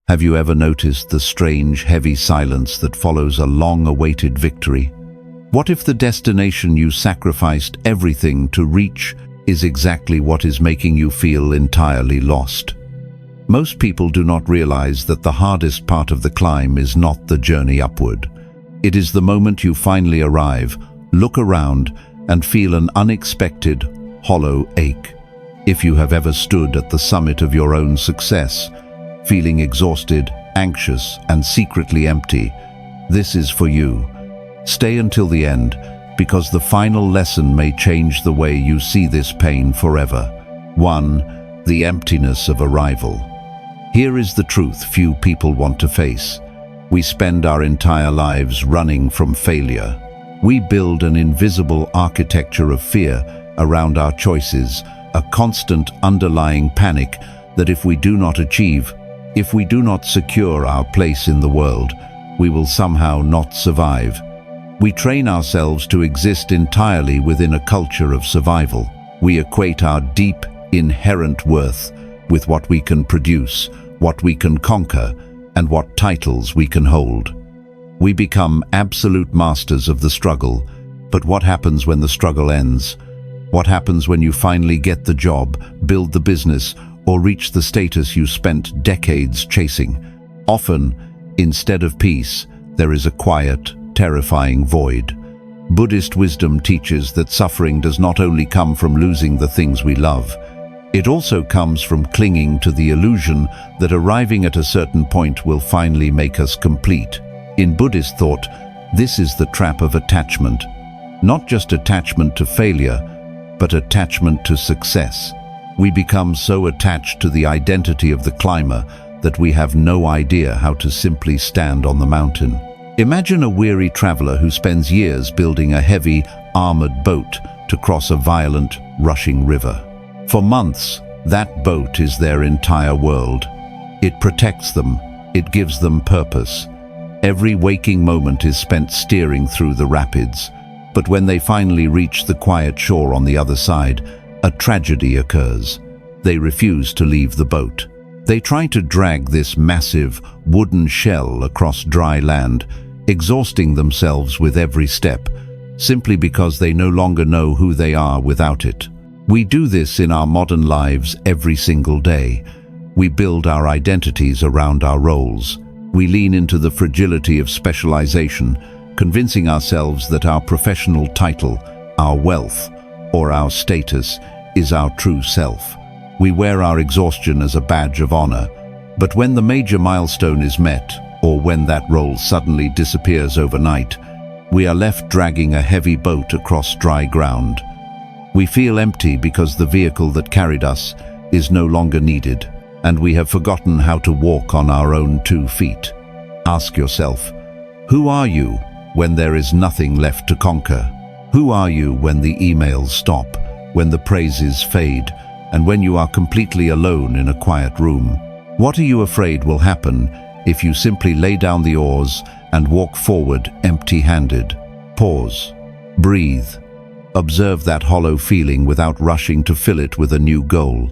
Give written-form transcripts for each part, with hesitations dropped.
Have you ever noticed the strange, heavy silence that follows a long-awaited victory? What if the destination you sacrificed everything to reach is exactly what is making you feel entirely lost? Most people do not realize that the hardest part of the climb is not the journey upward. It is the moment you finally arrive, look around, and feel an unexpected, hollow ache. If you have ever stood at the summit of your own success, feeling exhausted, anxious, and secretly empty, this is for you. Stay until the end, because the final lesson may change the way you see this pain forever. 1. The emptiness of arrival. Here is the truth few people want to face. We spend our entire lives running from failure. We build an invisible architecture of fear around our choices, a constant underlying panic that if we do not achieve, if we do not secure our place in the world, we will somehow not survive. We train ourselves to exist entirely within a culture of survival. We equate our deep, inherent worth with what we can produce, what we can conquer, and what titles we can hold. We become absolute masters of the struggle, but what happens when the struggle ends? What happens when you finally get the job, build the business, or reach the status you spent decades chasing? Often, instead of peace, there is a quiet, terrifying void. Buddhist wisdom teaches that suffering does not only come from losing the things we love. It also comes from clinging to the illusion that arriving at a certain point will finally make us complete. In Buddhist thought, this is the trap of attachment. Not just attachment to failure, but attachment to success. We become so attached to the identity of the climber that we have no idea how to simply stand on the mountain. Imagine a weary traveler who spends years building a heavy, armored boat to cross a violent, rushing river. For months, that boat is their entire world. It protects them, it gives them purpose. Every waking moment is spent steering through the rapids. But when they finally reach the quiet shore on the other side, a tragedy occurs. They refuse to leave the boat. They try to drag this massive, wooden shell across dry land, exhausting themselves with every step, simply because they no longer know who they are without it. We do this in our modern lives every single day. We build our identities around our roles. We lean into the fragility of specialization, convincing ourselves that our professional title, our wealth, or our status is our true self. We wear our exhaustion as a badge of honor, but when the major milestone is met, or when that role suddenly disappears overnight, we are left dragging a heavy boat across dry ground. We feel empty because the vehicle that carried us is no longer needed, and we have forgotten how to walk on our own 2 feet. Ask yourself, who are you when there is nothing left to conquer? Who are you when the emails stop, when the praises fade, and when you are completely alone in a quiet room? What are you afraid will happen if you simply lay down the oars and walk forward empty-handed? Pause. Breathe. Observe that hollow feeling without rushing to fill it with a new goal.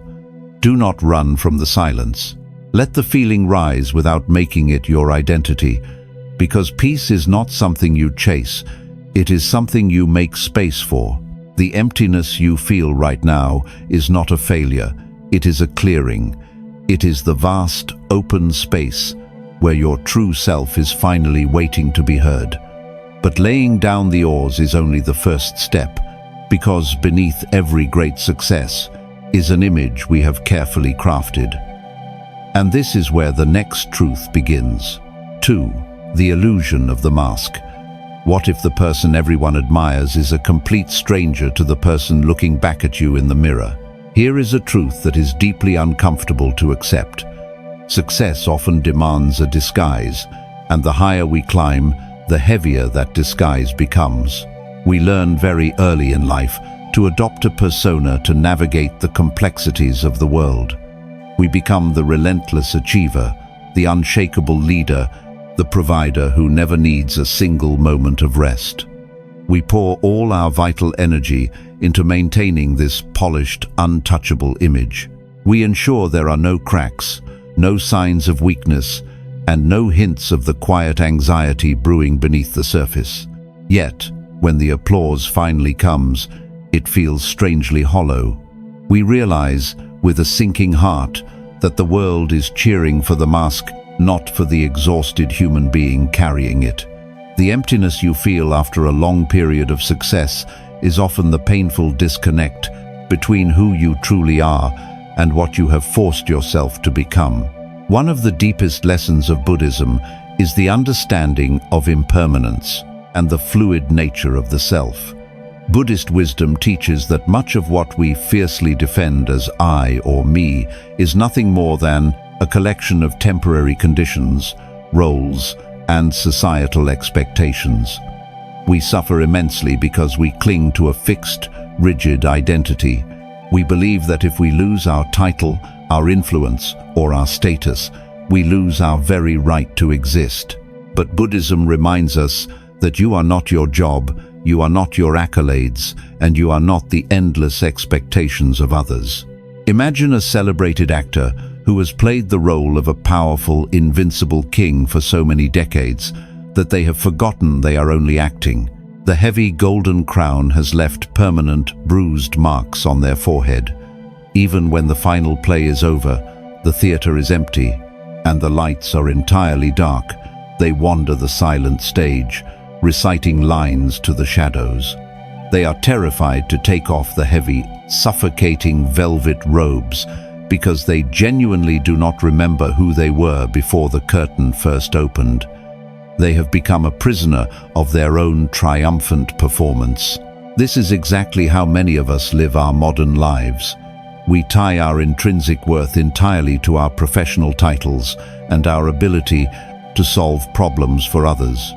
Do not run from the silence. Let the feeling rise without making it your identity, because peace is not something you chase, it is something you make space for. The emptiness you feel right now is not a failure, it is a clearing. It is the vast, open space where your true self is finally waiting to be heard. But laying down the oars is only the first step, because beneath every great success is an image we have carefully crafted. And this is where the next truth begins. 2. The illusion of the mask. What if the person everyone admires is a complete stranger to the person looking back at you in the mirror? Here is a truth that is deeply uncomfortable to accept. Success often demands a disguise, and the higher we climb, the heavier that disguise becomes. We learn very early in life to adopt a persona to navigate the complexities of the world. We become the relentless achiever, the unshakable leader, the provider who never needs a single moment of rest. We pour all our vital energy into maintaining this polished, untouchable image. We ensure there are no cracks, no signs of weakness, and no hints of the quiet anxiety brewing beneath the surface. Yet, when the applause finally comes, it feels strangely hollow. We realize, with a sinking heart, that the world is cheering for the mask, not for the exhausted human being carrying it. The emptiness you feel after a long period of success is often the painful disconnect between who you truly are and what you have forced yourself to become. One of the deepest lessons of Buddhism is the understanding of impermanence and the fluid nature of the self. Buddhist wisdom teaches that much of what we fiercely defend as I or me is nothing more than a collection of temporary conditions, roles, and societal expectations. We suffer immensely because we cling to a fixed, rigid identity. We believe that if we lose our title, our influence, or our status, we lose our very right to exist. But Buddhism reminds us that you are not your job, you are not your accolades, and you are not the endless expectations of others. Imagine a celebrated actor who has played the role of a powerful, invincible king for so many decades that they have forgotten they are only acting. The heavy golden crown has left permanent, bruised marks on their forehead. Even when the final play is over, the theater is empty, and the lights are entirely dark. They wander the silent stage, reciting lines to the shadows. They are terrified to take off the heavy, suffocating velvet robes because they genuinely do not remember who they were before the curtain first opened. They have become a prisoner of their own triumphant performance. This is exactly how many of us live our modern lives. We tie our intrinsic worth entirely to our professional titles and our ability to solve problems for others.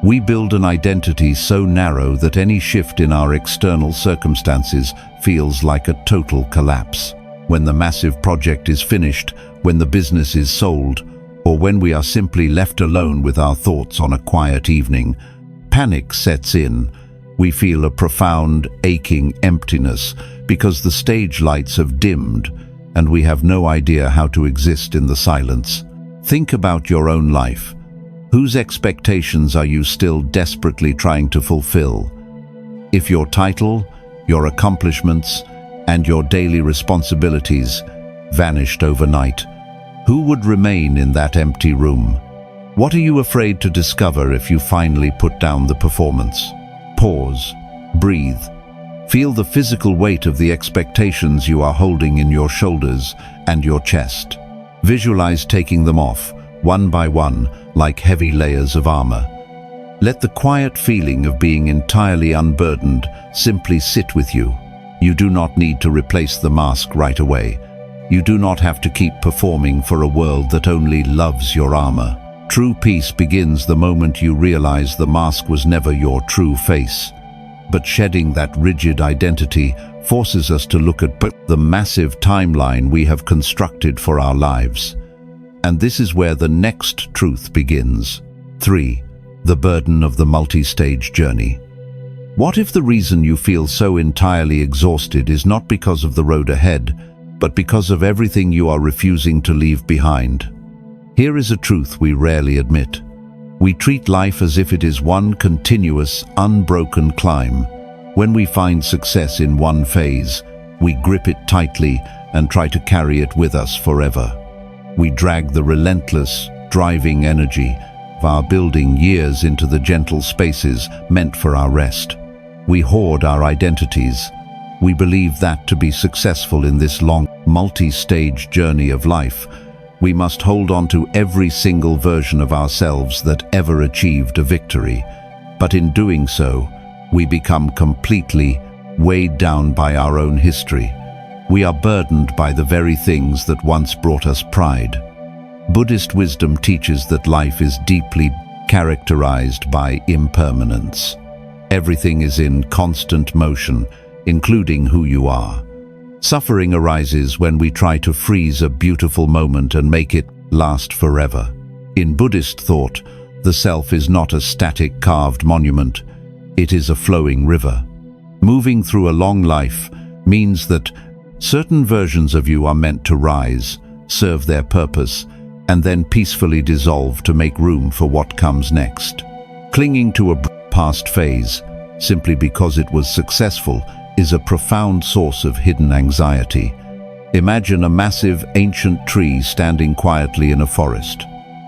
We build an identity so narrow that any shift in our external circumstances feels like a total collapse. When the massive project is finished, when the business is sold, or when we are simply left alone with our thoughts on a quiet evening, panic sets in. We feel a profound, aching emptiness because the stage lights have dimmed and we have no idea how to exist in the silence. Think about your own life. Whose expectations are you still desperately trying to fulfill? If your title, your accomplishments, and your daily responsibilities vanished overnight, who would remain in that empty room? What are you afraid to discover if you finally put down the performance? Pause, breathe, feel the physical weight of the expectations you are holding in your shoulders and your chest. Visualize taking them off, one by one, like heavy layers of armor. Let the quiet feeling of being entirely unburdened simply sit with you. You do not need to replace the mask right away. You do not have to keep performing for a world that only loves your armor. True peace begins the moment you realize the mask was never your true face. But shedding that rigid identity forces us to look at the massive timeline we have constructed for our lives. And this is where the next truth begins. 3. The burden of the multi-stage journey. What if the reason you feel so entirely exhausted is not because of the road ahead, but because of everything you are refusing to leave behind? Here is a truth we rarely admit. We treat life as if it is one continuous, unbroken climb. When we find success in one phase, we grip it tightly and try to carry it with us forever. We drag the relentless, driving energy of our building years into the gentle spaces meant for our rest. We hoard our identities. We believe that to be successful in this long, multi-stage journey of life, we must hold on to every single version of ourselves that ever achieved a victory. But in doing so, we become completely weighed down by our own history. We are burdened by the very things that once brought us pride. Buddhist wisdom teaches that life is deeply characterized by impermanence. Everything is in constant motion, including who you are. Suffering arises when we try to freeze a beautiful moment and make it last forever. In Buddhist thought, the self is not a static carved monument. It is a flowing river. Moving through a long life means that certain versions of you are meant to rise, serve their purpose, and then peacefully dissolve to make room for what comes next. Clinging to a past phase, simply because it was successful, is a profound source of hidden anxiety. Imagine a massive, ancient tree standing quietly in a forest.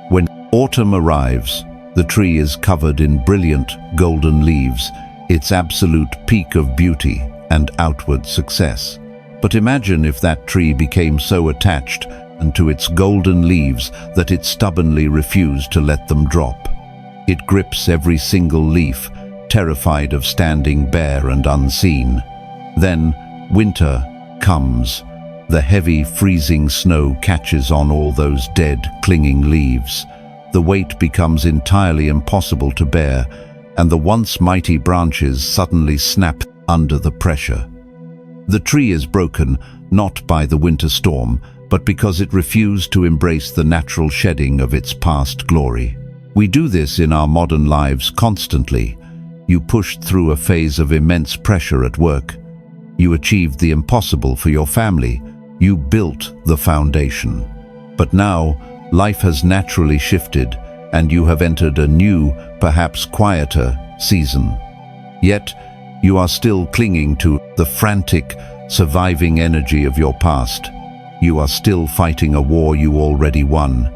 When autumn arrives, the tree is covered in brilliant, golden leaves, its absolute peak of beauty and outward success. But imagine if that tree became so attached to its golden leaves that it stubbornly refused to let them drop. It grips every single leaf, terrified of standing bare and unseen. Then winter comes. The heavy, freezing snow catches on all those dead, clinging leaves. The weight becomes entirely impossible to bear, and the once mighty branches suddenly snap under the pressure. The tree is broken, not by the winter storm, but because it refused to embrace the natural shedding of its past glory. We do this in our modern lives constantly. You pushed through a phase of immense pressure at work. You achieved the impossible for your family. You built the foundation. But now, life has naturally shifted, and you have entered a new, perhaps quieter, season. Yet, you are still clinging to the frantic, surviving energy of your past. You are still fighting a war you already won.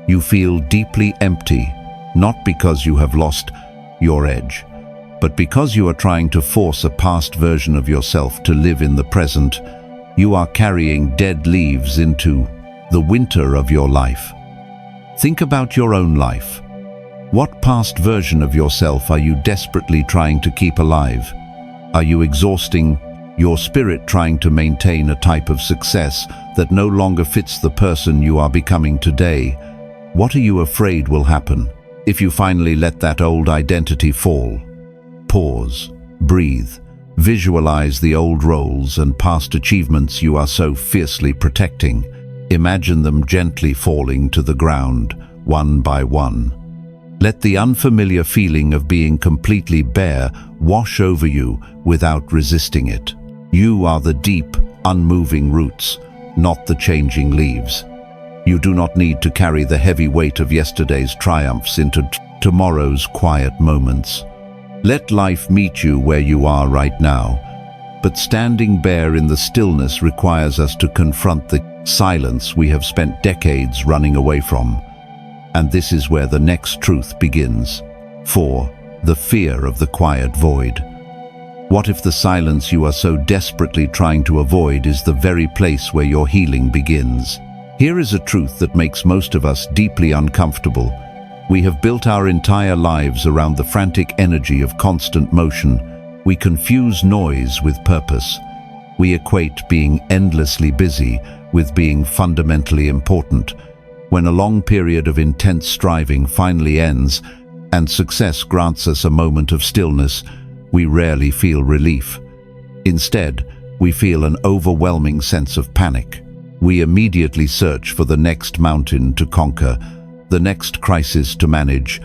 You feel deeply empty, not because you have lost your edge, but because you are trying to force a past version of yourself to live in the present. You are carrying dead leaves into the winter of your life. Think about your own life. What past version of yourself are you desperately trying to keep alive? Are you exhausting your spirit trying to maintain a type of success that no longer fits the person you are becoming today? What are you afraid will happen if you finally let that old identity fall? Pause, breathe, visualize the old roles and past achievements you are so fiercely protecting. Imagine them gently falling to the ground, one by one. Let the unfamiliar feeling of being completely bare wash over you without resisting it. You are the deep, unmoving roots, not the changing leaves. You do not need to carry the heavy weight of yesterday's triumphs into tomorrow's quiet moments. Let life meet you where you are right now, but standing bare in the stillness requires us to confront the silence we have spent decades running away from. And this is where the next truth begins. 4. The fear of the quiet void. What if the silence you are so desperately trying to avoid is the very place where your healing begins? Here is a truth that makes most of us deeply uncomfortable. We have built our entire lives around the frantic energy of constant motion. We confuse noise with purpose. We equate being endlessly busy with being fundamentally important. When a long period of intense striving finally ends and success grants us a moment of stillness, we rarely feel relief. Instead, we feel an overwhelming sense of panic. We immediately search for the next mountain to conquer, the next crisis to manage,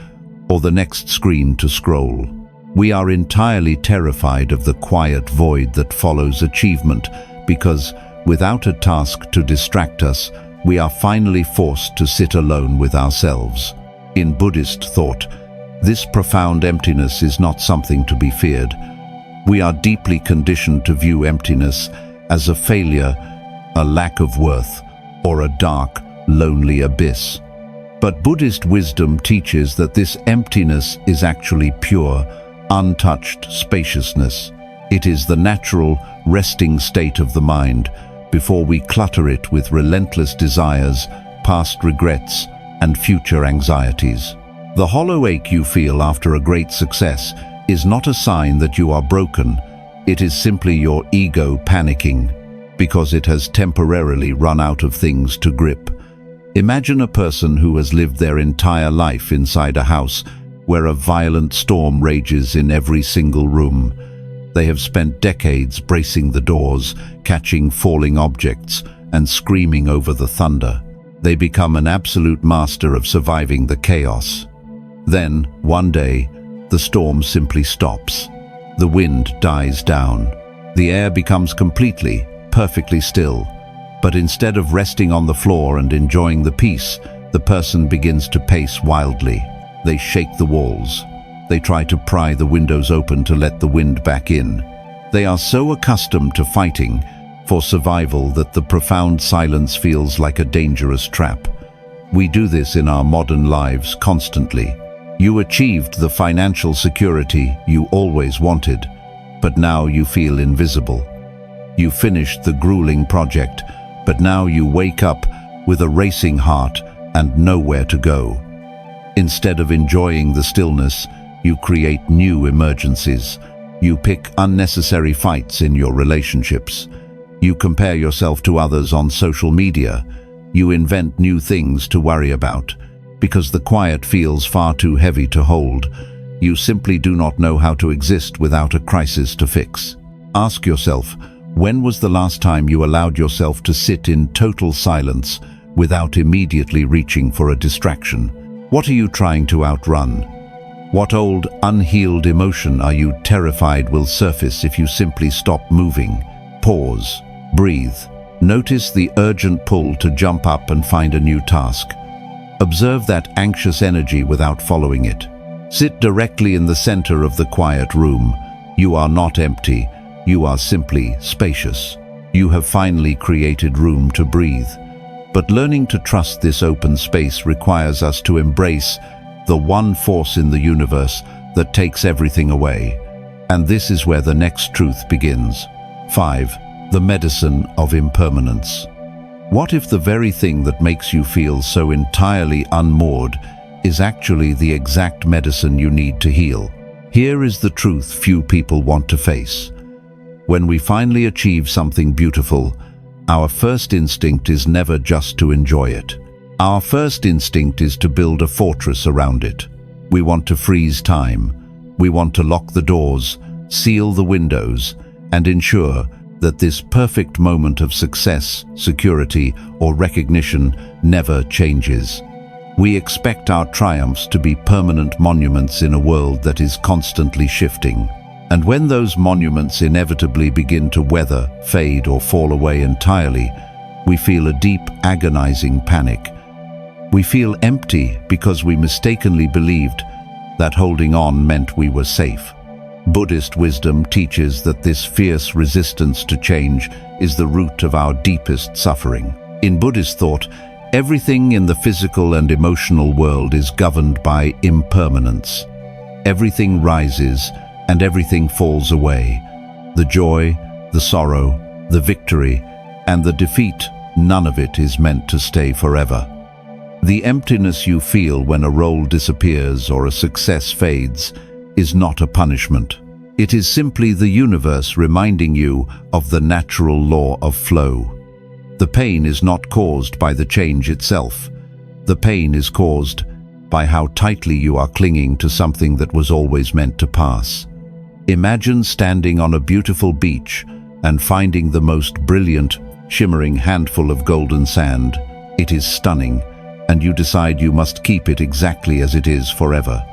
or the next screen to scroll. We are entirely terrified of the quiet void that follows achievement because, without a task to distract us, we are finally forced to sit alone with ourselves. In Buddhist thought, this profound emptiness is not something to be feared. We are deeply conditioned to view emptiness as a failure, a lack of worth, or a dark, lonely abyss. But Buddhist wisdom teaches that this emptiness is actually pure, untouched spaciousness. It is the natural, resting state of the mind before we clutter it with relentless desires, past regrets, and future anxieties. The hollow ache you feel after a great success is not a sign that you are broken. It is simply your ego panicking because it has temporarily run out of things to grip. Imagine a person who has lived their entire life inside a house where a violent storm rages in every single room. They have spent decades bracing the doors, catching falling objects, and screaming over the thunder. They become an absolute master of surviving the chaos. Then, one day, the storm simply stops. The wind dies down. The air becomes completely, perfectly still. But instead of resting on the floor and enjoying the peace, the person begins to pace wildly. They shake the walls. They try to pry the windows open to let the wind back in. They are so accustomed to fighting for survival that the profound silence feels like a dangerous trap. We do this in our modern lives constantly. You achieved the financial security you always wanted, but now you feel invisible. You finished the grueling project, but now you wake up with a racing heart and nowhere to go. Instead of enjoying the stillness, you create new emergencies. You pick unnecessary fights in your relationships. You compare yourself to others on social media. You invent new things to worry about. Because the quiet feels far too heavy to hold, you simply do not know how to exist without a crisis to fix. Ask yourself, when was the last time you allowed yourself to sit in total silence without immediately reaching for a distraction? What are you trying to outrun? What old, unhealed emotion are you terrified will surface if you simply stop moving? Pause, breathe. Notice the urgent pull to jump up and find a new task. Observe that anxious energy without following it. Sit directly in the center of the quiet room. You are not empty. You are simply spacious. You have finally created room to breathe. But learning to trust this open space requires us to embrace the one force in the universe that takes everything away. And this is where the next truth begins. 5. The medicine of impermanence. What if the very thing that makes you feel so entirely unmoored is actually the exact medicine you need to heal? Here is the truth few people want to face. When we finally achieve something beautiful, our first instinct is never just to enjoy it. Our first instinct is to build a fortress around it. We want to freeze time. We want to lock the doors, seal the windows, and ensure that this perfect moment of success, security, or recognition never changes. We expect our triumphs to be permanent monuments in a world that is constantly shifting. And when those monuments inevitably begin to weather, fade, or fall away entirely, we feel a deep, agonizing panic. We feel empty because we mistakenly believed that holding on meant we were safe. Buddhist wisdom teaches that this fierce resistance to change is the root of our deepest suffering. In Buddhist thought, everything in the physical and emotional world is governed by impermanence. Everything rises and everything falls away. The joy, the sorrow, the victory, and the defeat, none of it is meant to stay forever. The emptiness you feel when a role disappears or a success fades is not a punishment. It is simply the universe reminding you of the natural law of flow. The pain is not caused by the change itself. The pain is caused by how tightly you are clinging to something that was always meant to pass. Imagine standing on a beautiful beach and finding the most brilliant, shimmering handful of golden sand. It is stunning, and you decide you must keep it exactly as it is forever.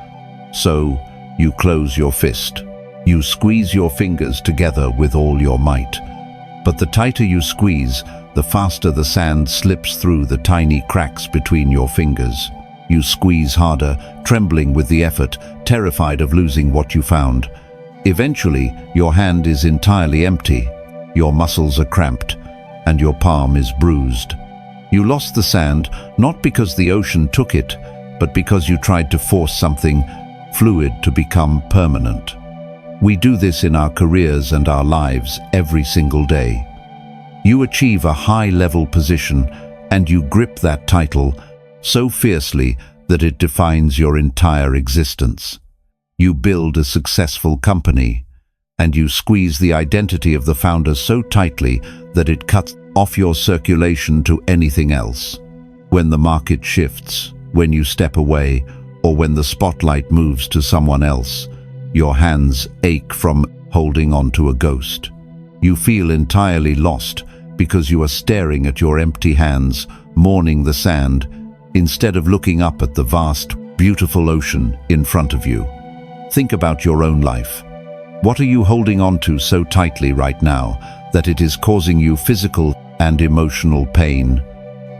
So, you close your fist. You squeeze your fingers together with all your might. But the tighter you squeeze, the faster the sand slips through the tiny cracks between your fingers. You squeeze harder, trembling with the effort, terrified of losing what you found. Eventually, your hand is entirely empty. Your muscles are cramped, and your palm is bruised. You lost the sand, not because the ocean took it, but because you tried to force something fluid to become permanent. We do this in our careers and our lives every single day. You achieve a high-level position, and you grip that title so fiercely that it defines your entire existence. You build a successful company, and you squeeze the identity of the founder so tightly that it cuts off your circulation to anything else. When the market shifts, when you step away, or when the spotlight moves to someone else, your hands ache from holding on to a ghost. You feel entirely lost because you are staring at your empty hands, mourning the sand, instead of looking up at the vast, beautiful ocean in front of you. Think about your own life. What are you holding on to so tightly right now that it is causing you physical and emotional pain?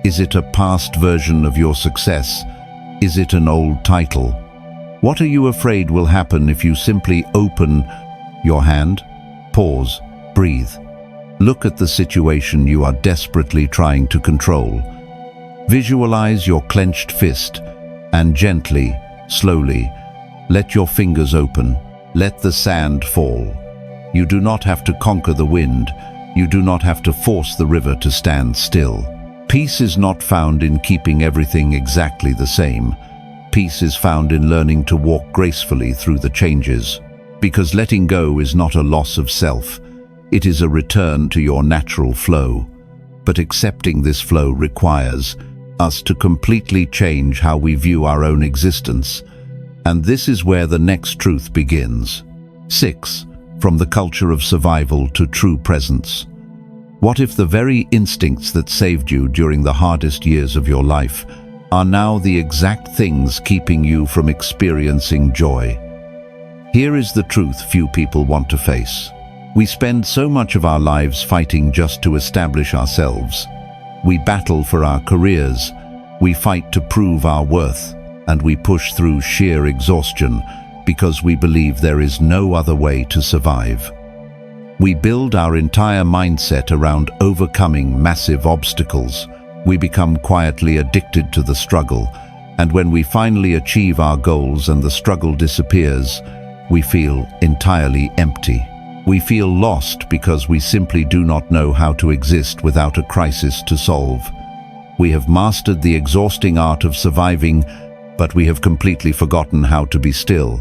Is it a past version of your success? Is it an old title? What are you afraid will happen if you simply open your hand? Pause, breathe. Look at the situation you are desperately trying to control. Visualize your clenched fist and gently, slowly, let your fingers open. Let the sand fall. You do not have to conquer the wind. You do not have to force the river to stand still. Peace is not found in keeping everything exactly the same. Peace is found in learning to walk gracefully through the changes. Because letting go is not a loss of self. It is a return to your natural flow. But accepting this flow requires us to completely change how we view our own existence. And this is where the next truth begins. 6. From the culture of survival to true presence. What if the very instincts that saved you during the hardest years of your life are now the exact things keeping you from experiencing joy? Here is the truth few people want to face. We spend so much of our lives fighting just to establish ourselves. We battle for our careers, we fight to prove our worth, and we push through sheer exhaustion because we believe there is no other way to survive. We build our entire mindset around overcoming massive obstacles. We become quietly addicted to the struggle, and when we finally achieve our goals and the struggle disappears, we feel entirely empty. We feel lost because we simply do not know how to exist without a crisis to solve. We have mastered the exhausting art of surviving, but we have completely forgotten how to be still.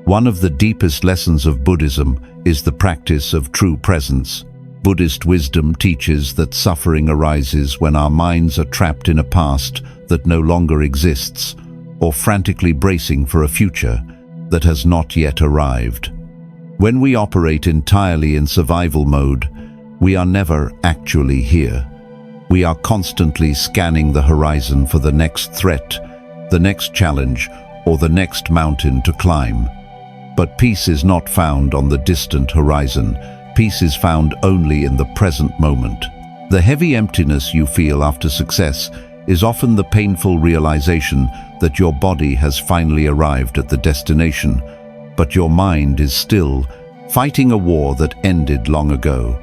One of the deepest lessons of Buddhism is the practice of true presence. Buddhist wisdom teaches that suffering arises when our minds are trapped in a past that no longer exists, or frantically bracing for a future that has not yet arrived. When we operate entirely in survival mode, we are never actually here. We are constantly scanning the horizon for the next threat, the next challenge, or the next mountain to climb. But peace is not found on the distant horizon. Peace is found only in the present moment. The heavy emptiness you feel after success is often the painful realization that your body has finally arrived at the destination, but your mind is still fighting a war that ended long ago.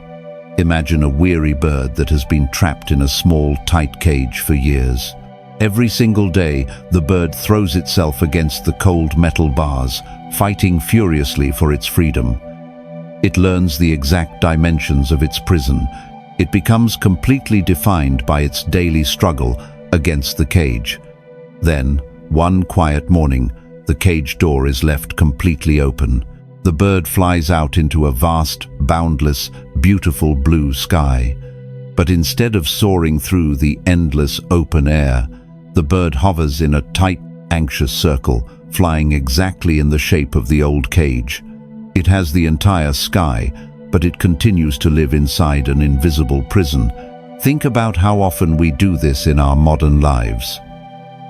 Imagine a weary bird that has been trapped in a small, tight cage for years. Every single day, the bird throws itself against the cold metal bars, fighting furiously for its freedom. It learns the exact dimensions of its prison. It becomes completely defined by its daily struggle against the cage. Then, one quiet morning, the cage door is left completely open. The bird flies out into a vast, boundless, beautiful blue sky. But instead of soaring through the endless open air, the bird hovers in a tight, anxious circle, flying exactly in the shape of the old cage. It has the entire sky, but it continues to live inside an invisible prison. Think about how often we do this in our modern lives.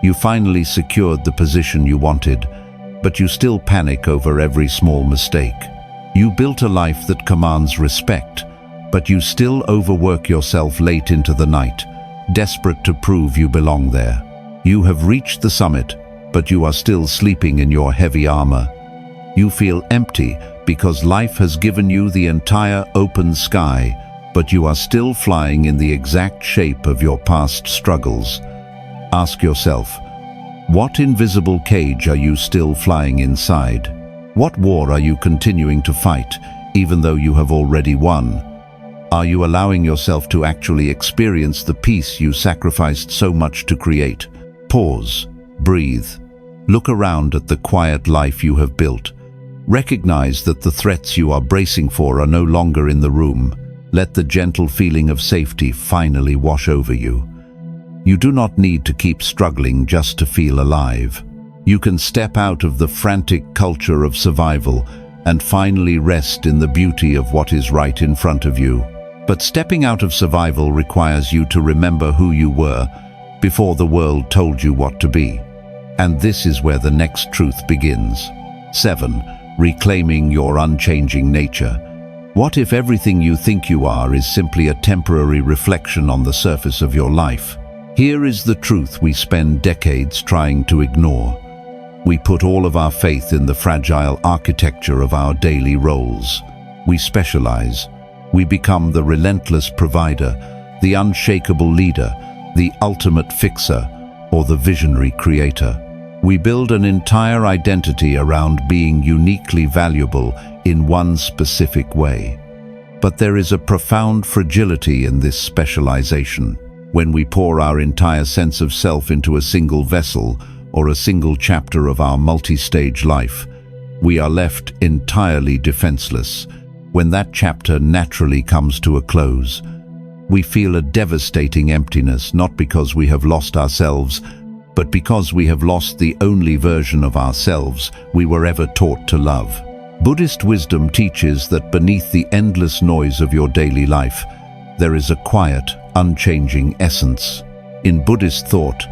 You finally secured the position you wanted, but you still panic over every small mistake. You built a life that commands respect, but you still overwork yourself late into the night, desperate to prove you belong there. You have reached the summit, but you are still sleeping in your heavy armor. You feel empty because life has given you the entire open sky, but you are still flying in the exact shape of your past struggles. Ask yourself, what invisible cage are you still flying inside? What war are you continuing to fight, even though you have already won? Are you allowing yourself to actually experience the peace you sacrificed so much to create? Pause, breathe. Look around at the quiet life you have built. Recognize that the threats you are bracing for are no longer in the room. Let the gentle feeling of safety finally wash over you. You do not need to keep struggling just to feel alive. You can step out of the frantic culture of survival and finally rest in the beauty of what is right in front of you. But stepping out of survival requires you to remember who you were before the world told you what to be. And this is where the next truth begins. 7. Reclaiming your unchanging nature. What if everything you think you are is simply a temporary reflection on the surface of your life? Here is the truth we spend decades trying to ignore. We put all of our faith in the fragile architecture of our daily roles. We specialize. We become the relentless provider, the unshakable leader, the ultimate fixer, or the visionary creator. We build an entire identity around being uniquely valuable in one specific way. But there is a profound fragility in this specialization. When we pour our entire sense of self into a single vessel or a single chapter of our multi-stage life, we are left entirely defenseless. When that chapter naturally comes to a close, we feel a devastating emptiness, not because we have lost ourselves, but because we have lost the only version of ourselves we were ever taught to love. Buddhist wisdom teaches that beneath the endless noise of your daily life, there is a quiet, unchanging essence. In Buddhist thought,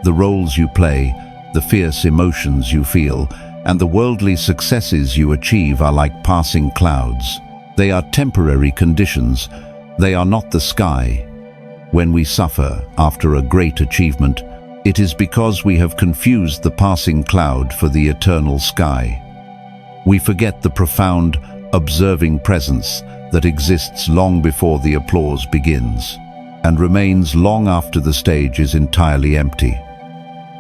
the roles you play, the fierce emotions you feel, and the worldly successes you achieve are like passing clouds. They are temporary conditions. They are not the sky. When we suffer after a great achievement, it is because we have confused the passing cloud for the eternal sky. We forget the profound, observing presence that exists long before the applause begins, and remains long after the stage is entirely empty.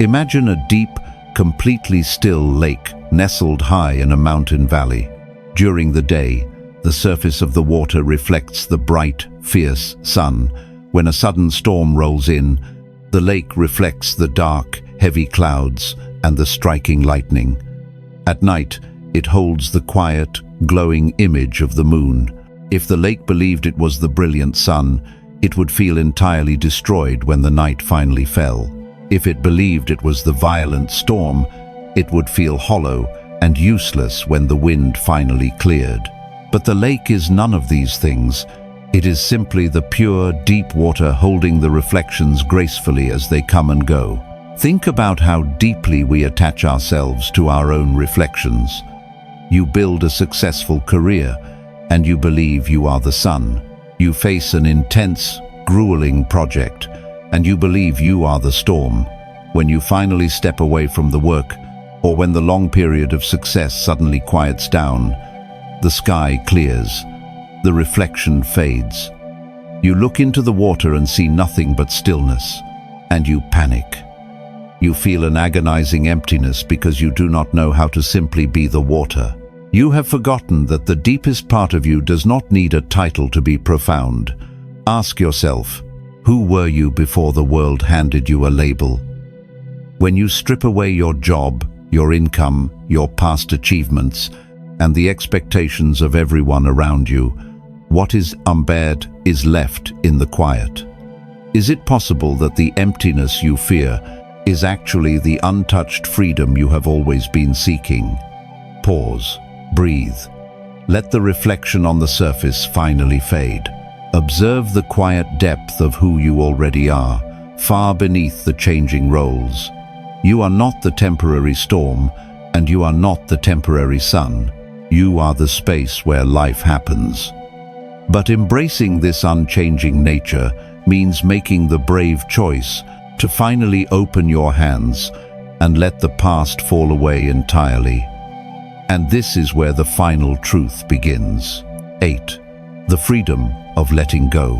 Imagine a deep, completely still lake nestled high in a mountain valley. During the day, the surface of the water reflects the bright, fierce sun. When a sudden storm rolls in, the lake reflects the dark, heavy clouds and the striking lightning. At night, it holds the quiet, glowing image of the moon. If the lake believed it was the brilliant sun, it would feel entirely destroyed when the night finally fell. If it believed it was the violent storm, it would feel hollow and useless when the wind finally cleared. But the lake is none of these things. It is simply the pure, deep water holding the reflections gracefully as they come and go. Think about how deeply we attach ourselves to our own reflections. You build a successful career, and you believe you are the sun. You face an intense, grueling project, and you believe you are the storm. When you finally step away from the work, or when the long period of success suddenly quiets down, the sky clears. The reflection fades. You look into the water and see nothing but stillness, and you panic. You feel an agonizing emptiness because you do not know how to simply be the water. You have forgotten that the deepest part of you does not need a title to be profound. Ask yourself, who were you before the world handed you a label? When you strip away your job, your income, your past achievements, and the expectations of everyone around you, what is unbared is left in the quiet. Is it possible that the emptiness you fear is actually the untouched freedom you have always been seeking? Pause. Breathe. Let the reflection on the surface finally fade. Observe the quiet depth of who you already are, far beneath the changing roles. You are not the temporary storm, and you are not the temporary sun. You are the space where life happens. But embracing this unchanging nature means making the brave choice to finally open your hands and let the past fall away entirely. And this is where the final truth begins. 8. The freedom of letting go.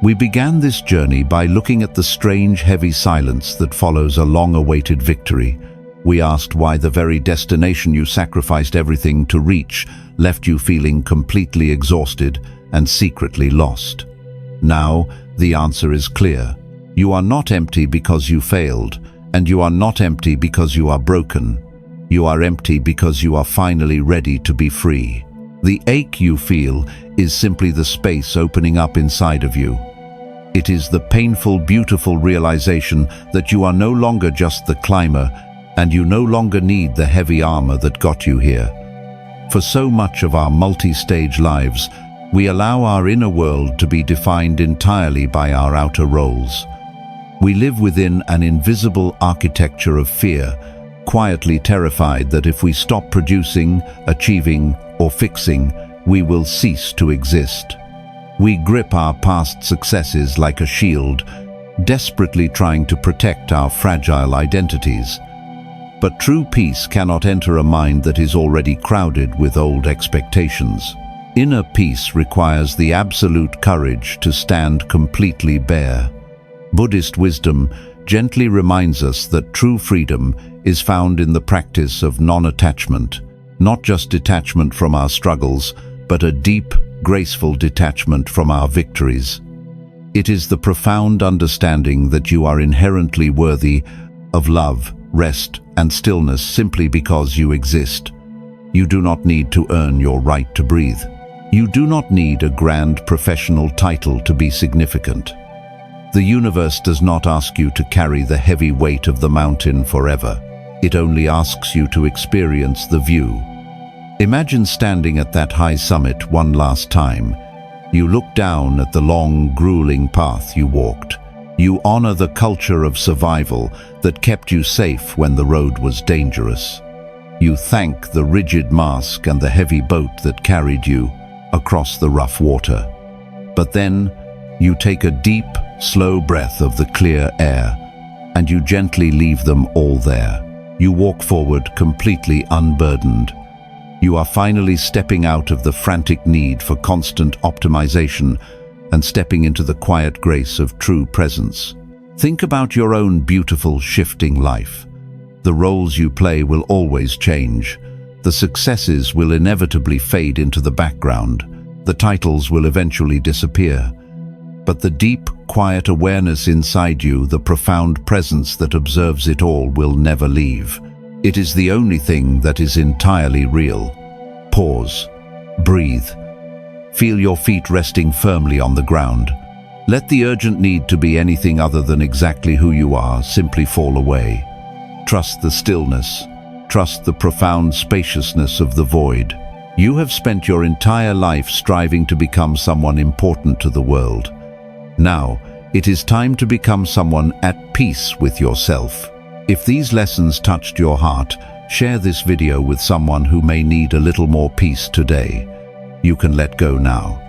We began this journey by looking at the strange, heavy silence that follows a long-awaited victory. We asked why the very destination you sacrificed everything to reach left you feeling completely exhausted and secretly lost. Now, the answer is clear. You are not empty because you failed, and you are not empty because you are broken. You are empty because you are finally ready to be free. The ache you feel is simply the space opening up inside of you. It is the painful, beautiful realization that you are no longer just the climber, and you no longer need the heavy armor that got you here. For so much of our multi-stage lives, we allow our inner world to be defined entirely by our outer roles. We live within an invisible architecture of fear, quietly terrified that if we stop producing, achieving, or fixing, we will cease to exist. We grip our past successes like a shield, desperately trying to protect our fragile identities. But true peace cannot enter a mind that is already crowded with old expectations. Inner peace requires the absolute courage to stand completely bare. Buddhist wisdom gently reminds us that true freedom is found in the practice of non-attachment, not just detachment from our struggles, but a deep, graceful detachment from our victories. It is the profound understanding that you are inherently worthy of love, rest, and stillness simply because you exist. You do not need to earn your right to breathe. You do not need a grand professional title to be significant. The universe does not ask you to carry the heavy weight of the mountain forever. It only asks you to experience the view. Imagine standing at that high summit one last time. You look down at the long, grueling path you walked. You honor the culture of survival that kept you safe when the road was dangerous. You thank the rigid mask and the heavy boat that carried you across the rough water. But then, you take a deep, slow breath of the clear air, and you gently leave them all there. You walk forward completely unburdened. You are finally stepping out of the frantic need for constant optimization and stepping into the quiet grace of true presence. Think about your own beautiful, shifting life. The roles you play will always change. The successes will inevitably fade into the background. The titles will eventually disappear. But the deep, quiet awareness inside you, the profound presence that observes it all, will never leave. It is the only thing that is entirely real. Pause. Breathe. Feel your feet resting firmly on the ground. Let the urgent need to be anything other than exactly who you are simply fall away. Trust the stillness. Trust the profound spaciousness of the void. You have spent your entire life striving to become someone important to the world. Now, it is time to become someone at peace with yourself. If these lessons touched your heart, share this video with someone who may need a little more peace today. You can let go now.